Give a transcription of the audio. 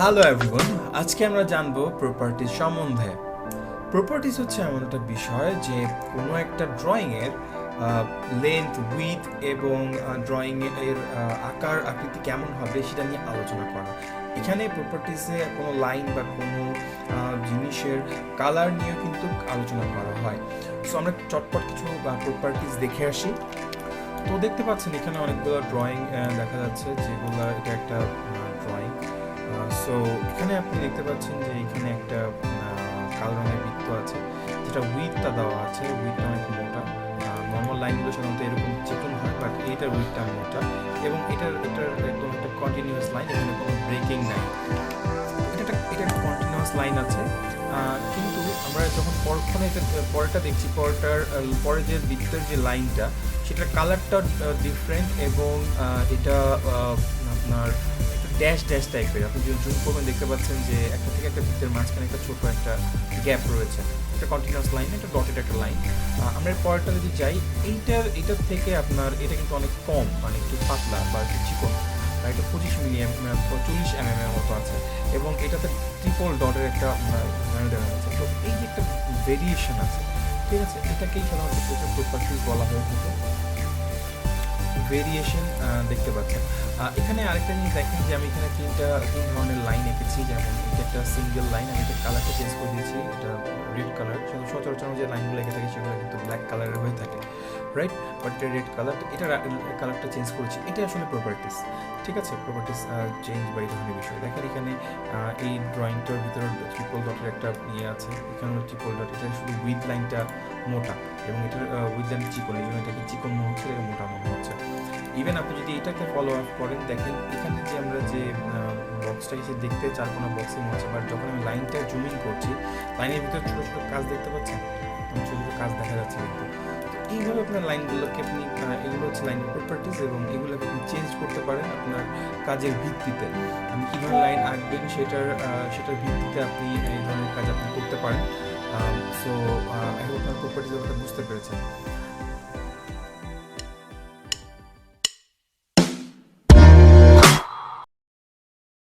Hello everyone, আজকে আমরা জানবো প্রপার্টিজ সম্বন্ধে। প্রপার্টিজ হচ্ছে এমন একটা বিষয় যে কোনো একটা ড্রয়িংয়ের লেন্থ, উইথ এবং ড্রয়িংয়ের আকার আকৃতি কেমন হবে সেটা নিয়ে আলোচনা করা। এখানে প্রপার্টিজে কোনো লাইন বা কোনো জিনিসের কালার নিয়েও কিন্তু আলোচনা করা হয়। সো আমরা চটপট কিছু প্রপার্টিজ দেখে আসি। তো দেখতে পাচ্ছেন এখানে অনেকগুলো ড্রয়িং দেখা যাচ্ছে, যেগুলো এটা একটা ড্রয়িং। সো এখানে আপনি দেখতে পাচ্ছেন যে এখানে একটা কালো রঙের বৃত্ত আছে, যেটা উইথটা দেওয়া আছে। উইথটা অনেক মোটা। নর্মাল লাইনগুলো সাধারণত এরকম চিকন হয়, বাট এইটার উইথটা মোটা এবং এটার একদম একটা কন্টিনিউয়াস লাইন, এখানে কোনো ব্রেকিং নাই। এটা একটা কন্টিনিউয়াস লাইন আছে, কিন্তু আমরা যখন পরেরটা দেখছি, পরে যে বৃত্তের যে লাইনটা, সেটার কালারটা ডিফারেন্ট এবং এটা আপনার ড্যাশ ড্যাশ টাইপের। আপনি যদি জুম করবেন দেখতে পাচ্ছেন যে একটা থেকে একটা বৃত্তের মাঝখানে একটা ছোট একটা গ্যাপ রয়েছে। এটা কন্টিনিউয়াস লাইন, এটা ডটেড একটা লাইন। আমরা পরেরটা যদি যাই, এইটার থেকে আপনার এটা কিন্তু অনেক কম, মানে একটু পাতলা বা একটু চিকন। এটা 40 mm এর মতো আছে এবং এটাতে ট্রিপল ডটের একটা দেখা যাচ্ছে। তো এই যে একটা ভেরিয়েশন আছে, ঠিক আছে, এটাকেই সাধারণত প্রপার্টিজ বলা হয়ে থাকে। ভেরিয়েশন দেখতে পাচ্ছেন। এখানে আরেকটা জিনিস দেখেন যে আমি এখানে তিন ধরনের লাইন এঁকেছি। যেমন এটা একটা সিঙ্গেল লাইন, আমি এটা কালারটা চেঞ্জ করে দিয়েছি, এটা রেড কালার। সচরাচর যে লাইনগুলো এঁকে থাকে সেগুলো কিন্তু ব্ল্যাক কালারের হয়ে থাকে, রাইট? বাট এটা রেড কালার, এটা কালারটা চেঞ্জ করেছি। এটা আসলে প্রপার্টিস, ঠিক আছে? প্রপার্টিস চেঞ্জ বা এই ধরনের বিষয়। দেখেন এখানে এই ড্রয়িংটার ভিতরে ট্রিপল ডটের একটা ইয়ে আছে, এখানেও ট্রিপল ডট। এটা শুধু উইথ লাইনটা মোটা এবং এটার উইথ লাইন চিকন, এই জন্য এটাকে চিকন মনে হচ্ছে, এটাকে মোটা মনে হচ্ছে। ইভেন আপনি যদি এটাকে ফলো আপ করেন, দেখেন এখানে যে আমরা যে বক্সটা এসে দেখতে চারকোনা বক্সের মনে হচ্ছে, বাট যখন আমি লাইনটা জুমিং করছি, লাইনের ভিতরে ছোটো ছোটো কাজ দেখতে পাচ্ছেন, ছোটো ছোটো কাজ দেখা যাচ্ছে কিন্তু। এইভাবে আপনার লাইনগুলোকে আপনি এগুলো হচ্ছে লাইনের প্রপার্টিজ এবং এগুলোকে আপনি চেঞ্জ করতে পারেন আপনার কাজের ভিত্তিতে। আপনি কীভাবে লাইন আঁকবেন সেটার ভিত্তিতে আপনি এই ধরনের কাজ আপনি করতে পারেন। সো এখন আপনার প্রপার্টিজের কথা বুঝতে পেরেছেন।